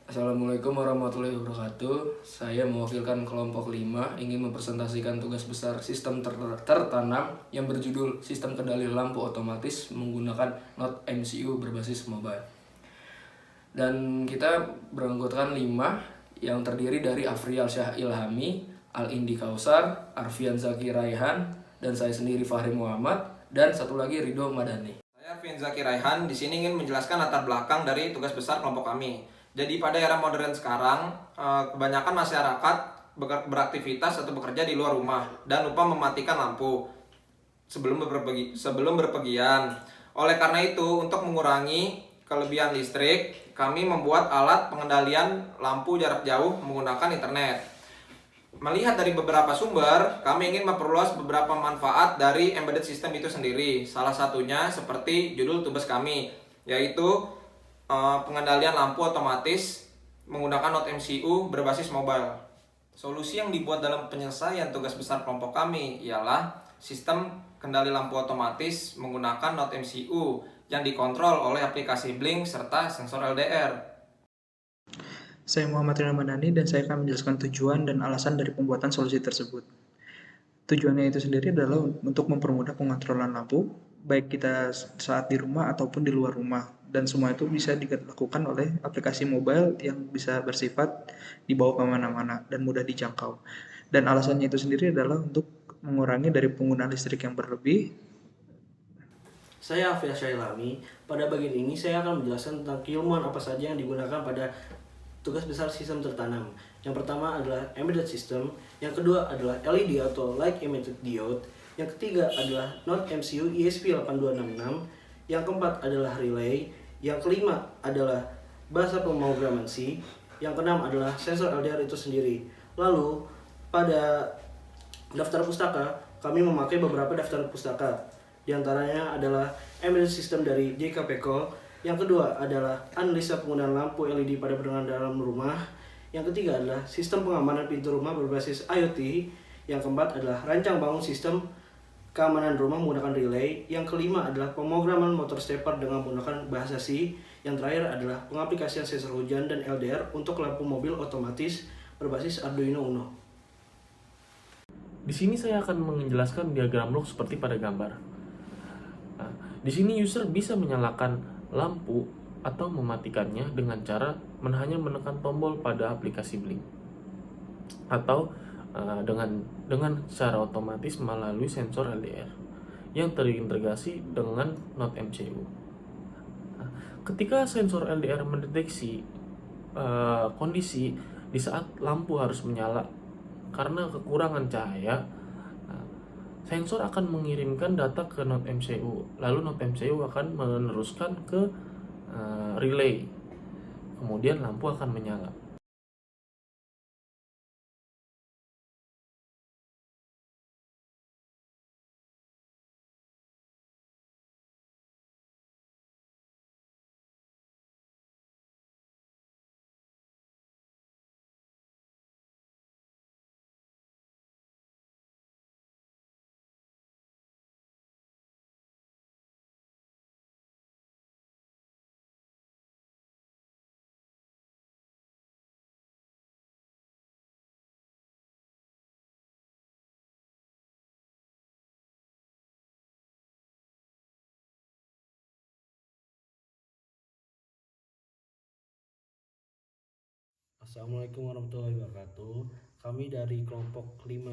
Assalamualaikum warahmatullahi wabarakatuh. Saya mewakilkan kelompok 5 ingin mempresentasikan tugas besar sistem tertanam yang berjudul Sistem Kendali Lampu Otomatis menggunakan Node MCU berbasis mobile. Dan kita beranggotakan 5 yang terdiri dari Afrial Syah Ilhami, Al-Indi Kausar, Arfian Zaki Raihan, dan saya sendiri Fahri Muhammad, dan satu lagi Ridho Madani. Saya Arfian Zaki Raihan di sini ingin menjelaskan latar belakang dari tugas besar kelompok kami. Jadi pada era modern sekarang, kebanyakan masyarakat beraktivitas atau bekerja di luar rumah dan lupa mematikan lampu sebelum berpergian. Oleh karena itu, untuk mengurangi kelebihan listrik, kami membuat alat pengendalian lampu jarak jauh menggunakan internet. Melihat dari beberapa sumber, kami ingin memperluas beberapa manfaat dari embedded system itu sendiri. Salah satunya seperti judul tugas kami, yaitu pengendalian lampu otomatis menggunakan Node MCU berbasis mobile. Solusi yang dibuat dalam penyelesaian tugas besar kelompok kami ialah sistem kendali lampu otomatis menggunakan Node MCU yang dikontrol oleh aplikasi Blink serta sensor LDR. Saya Muhammad Rina Madani dan saya akan menjelaskan tujuan dan alasan dari pembuatan solusi tersebut. Tujuannya itu sendiri adalah untuk mempermudah pengontrolan lampu, baik kita saat di rumah ataupun di luar rumah. Dan semua itu bisa dilakukan oleh aplikasi mobile yang bisa bersifat dibawa kemana-mana dan mudah dijangkau. Dan alasannya itu sendiri adalah untuk mengurangi dari penggunaan listrik yang berlebih. Saya Alfian Syailami. Pada bagian ini saya akan menjelaskan tentang keilmuan apa saja yang digunakan pada tugas besar sistem tertanam. Yang pertama adalah embedded system, yang kedua adalah LED atau light emitted diode, yang ketiga adalah Node MCU ESP8266, yang keempat adalah relay, yang kelima adalah bahasa pemrograman C, yang keenam adalah sensor LDR itu sendiri. Lalu pada daftar pustaka kami memakai beberapa daftar pustaka. Di antaranya adalah embedded system dari JKP Call. Yang kedua adalah analisa penggunaan lampu LED pada pendengaran dalam rumah. Yang ketiga adalah sistem pengamanan pintu rumah berbasis IoT. Yang keempat adalah rancang bangun sistem keamanan rumah menggunakan relay. Yang kelima adalah pemrograman motor stepper dengan menggunakan bahasa C. Yang terakhir adalah pengaplikasian sensor hujan dan LDR untuk lampu mobil otomatis berbasis Arduino Uno. Di sini saya akan menjelaskan diagram log seperti pada gambar. Nah, di sini user bisa menyalakan lampu atau mematikannya dengan cara hanya menekan tombol pada aplikasi Blink atau dengan secara otomatis melalui sensor LDR yang terintegrasi dengan Node MCU. Nah, ketika sensor LDR mendeteksi kondisi di saat lampu harus menyala karena kekurangan cahaya, sensor akan mengirimkan data ke Node MCU, lalu Node MCU akan meneruskan ke relay, kemudian lampu akan menyala. Assalamualaikum warahmatullahi wabarakatuh. Kami dari kelompok 5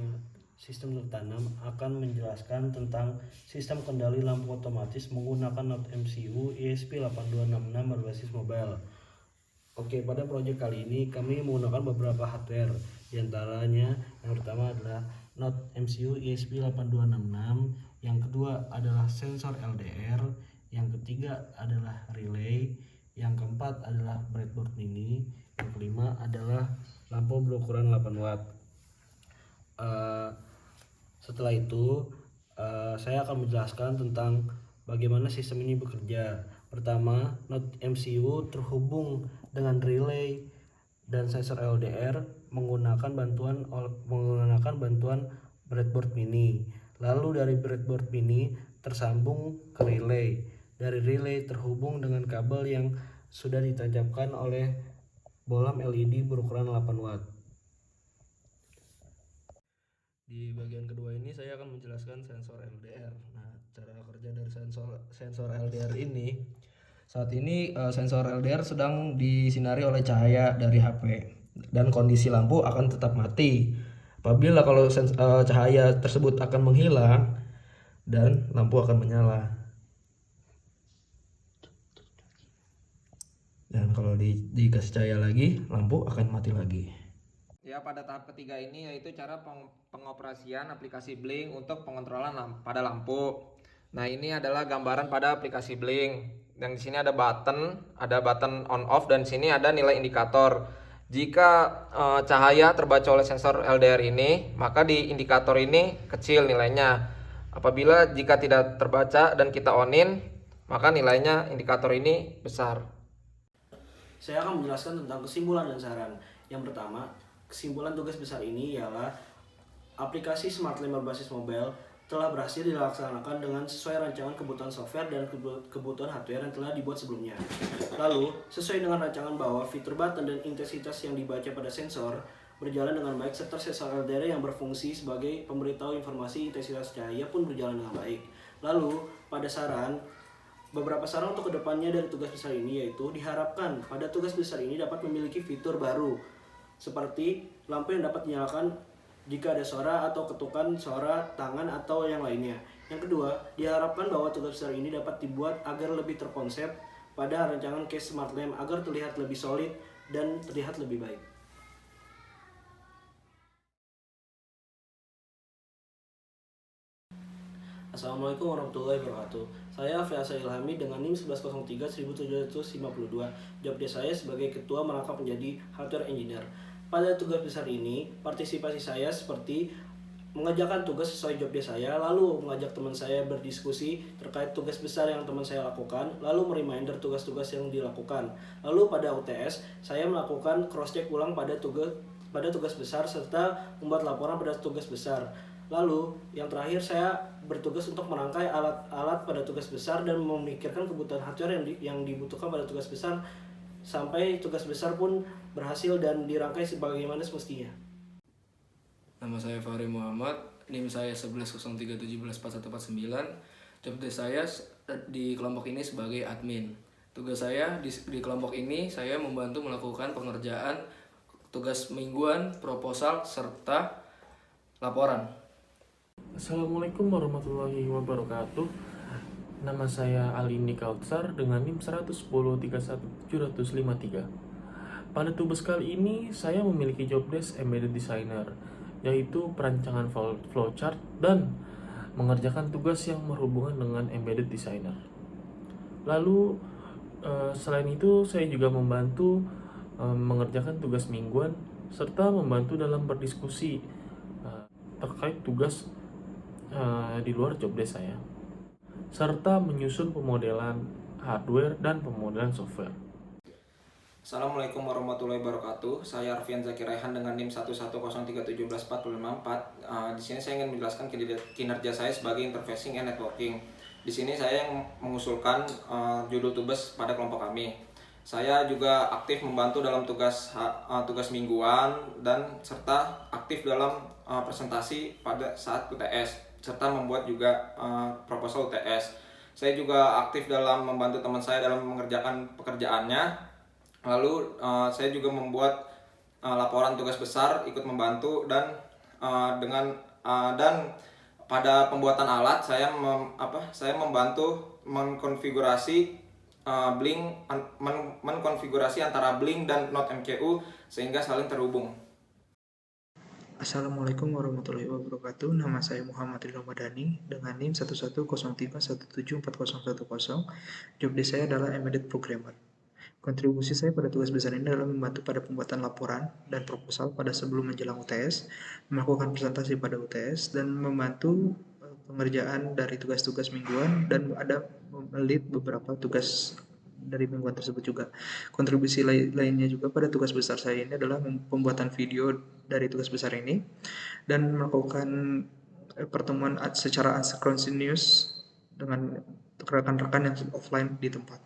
sistem tertanam akan menjelaskan tentang sistem kendali lampu otomatis menggunakan Node MCU ESP8266 berbasis mobile. Oke, pada proyek kali ini kami menggunakan beberapa hardware. Di antaranya yang pertama adalah Node MCU ESP8266, yang kedua adalah sensor LDR, yang ketiga adalah relay, yang keempat adalah breadboard mini, yang kelima adalah lampu berukuran 8 watt. Setelah itu saya akan menjelaskan tentang bagaimana sistem ini bekerja. Pertama, Node MCU terhubung dengan relay dan sensor LDR menggunakan bantuan breadboard mini. Lalu dari breadboard mini tersambung ke relay. Dari relay terhubung dengan kabel yang sudah ditancapkan oleh bolam LED berukuran 8 watt. Di bagian kedua ini saya akan menjelaskan sensor LDR. Nah, cara kerja dari sensor LDR ini, saat ini sensor LDR sedang disinari oleh cahaya dari HP dan kondisi lampu akan tetap mati. Apabila kalau cahaya tersebut akan menghilang dan lampu akan menyala. Dan kalau dikasih cahaya lagi, lampu akan mati lagi. Ya, pada tahap ketiga ini yaitu cara pengoperasian aplikasi Blink untuk pengontrolan pada lampu. Nah, ini adalah gambaran pada aplikasi Blink. Dan di sini ada button on off, dan di sini ada nilai indikator. Jika cahaya terbaca oleh sensor LDR ini, maka di indikator ini kecil nilainya. Apabila jika tidak terbaca dan kita onin, maka nilainya indikator ini besar. Saya akan menjelaskan tentang kesimpulan dan saran. Yang pertama, kesimpulan tugas besar ini ialah aplikasi Smart Lem berbasis mobile telah berhasil dilaksanakan dengan sesuai rancangan kebutuhan software dan kebutuhan hardware yang telah dibuat sebelumnya. Lalu, sesuai dengan rancangan bahwa fitur button dan intensitas yang dibaca pada sensor berjalan dengan baik, serta sensor LDR yang berfungsi sebagai pemberitahu informasi intensitas cahaya pun berjalan dengan baik. Lalu, pada beberapa saran untuk kedepannya dari tugas besar ini yaitu diharapkan pada tugas besar ini dapat memiliki fitur baru seperti lampu yang dapat dinyalakan jika ada suara atau ketukan suara tangan atau yang lainnya. Yang kedua, diharapkan bahwa tugas besar ini dapat dibuat agar lebih terkonsep pada rancangan case Smart Lamp agar terlihat lebih solid dan terlihat lebih baik. Assalamualaikum warahmatullahi wabarakatuh. Saya Fiasa Ilhami dengan NIM 1103-1752. Job desk saya sebagai ketua merangkap menjadi hardware engineer. Pada tugas besar ini, partisipasi saya seperti mengerjakan tugas sesuai job desk saya, lalu mengajak teman saya berdiskusi terkait tugas besar yang teman saya lakukan, lalu mereminder tugas-tugas yang dilakukan. Lalu pada UTS, saya melakukan cross-check ulang pada tugas besar serta membuat laporan pada tugas besar. Lalu, yang terakhir saya bertugas untuk merangkai alat-alat pada tugas besar dan memikirkan kebutuhan hardware yang dibutuhkan pada tugas besar sampai tugas besar pun berhasil dan dirangkai sebagaimana semestinya. Nama saya Fahri Muhammad, NIM saya 1103174149. Job desk saya di kelompok ini sebagai admin. Tugas saya di kelompok ini saya membantu melakukan pengerjaan tugas mingguan, proposal, serta laporan. Assalamualaikum warahmatullahi wabarakatuh. Nama saya Alini Kautsar dengan NIM 110311753. Pada tugas kali ini saya memiliki job desk embedded designer, yaitu perancangan flowchart dan mengerjakan tugas yang berhubungan dengan embedded designer. Lalu selain itu saya juga membantu mengerjakan tugas mingguan serta membantu dalam berdiskusi terkait tugas di luar job desk saya, serta menyusun pemodelan hardware dan pemodelan software. Assalamualaikum warahmatullahi wabarakatuh. Saya Arfian Zakir Raihan dengan NIM 110341745. Di sini saya ingin menjelaskan kinerja saya sebagai interfacing and networking. Di sini saya yang mengusulkan judul tugas pada kelompok kami. Saya juga aktif membantu dalam tugas mingguan dan serta aktif dalam presentasi pada saat UTS, serta membuat juga proposal UTS. Saya juga aktif dalam membantu teman saya dalam mengerjakan pekerjaannya. Lalu saya juga membuat laporan tugas besar, ikut membantu dan pada pembuatan alat saya membantu mengkonfigurasi Blink, mengkonfigurasi antara Blink dan Node MCU sehingga saling terhubung. Assalamualaikum warahmatullahi wabarakatuh. Nama saya Muhammad Ridho Madani dengan NIM 11031741010. Job desk saya adalah embedded programmer. Kontribusi saya pada tugas besar ini adalah membantu pada pembuatan laporan dan proposal pada sebelum menjelang UTS, melakukan presentasi pada UTS, dan membantu pengerjaan dari tugas-tugas mingguan dan ada lead beberapa tugas dari mingguan tersebut juga. Kontribusi lainnya juga pada tugas besar saya ini adalah pembuatan video dari tugas besar ini dan melakukan pertemuan secara asinkronus dengan rekan-rekan yang offline di tempat.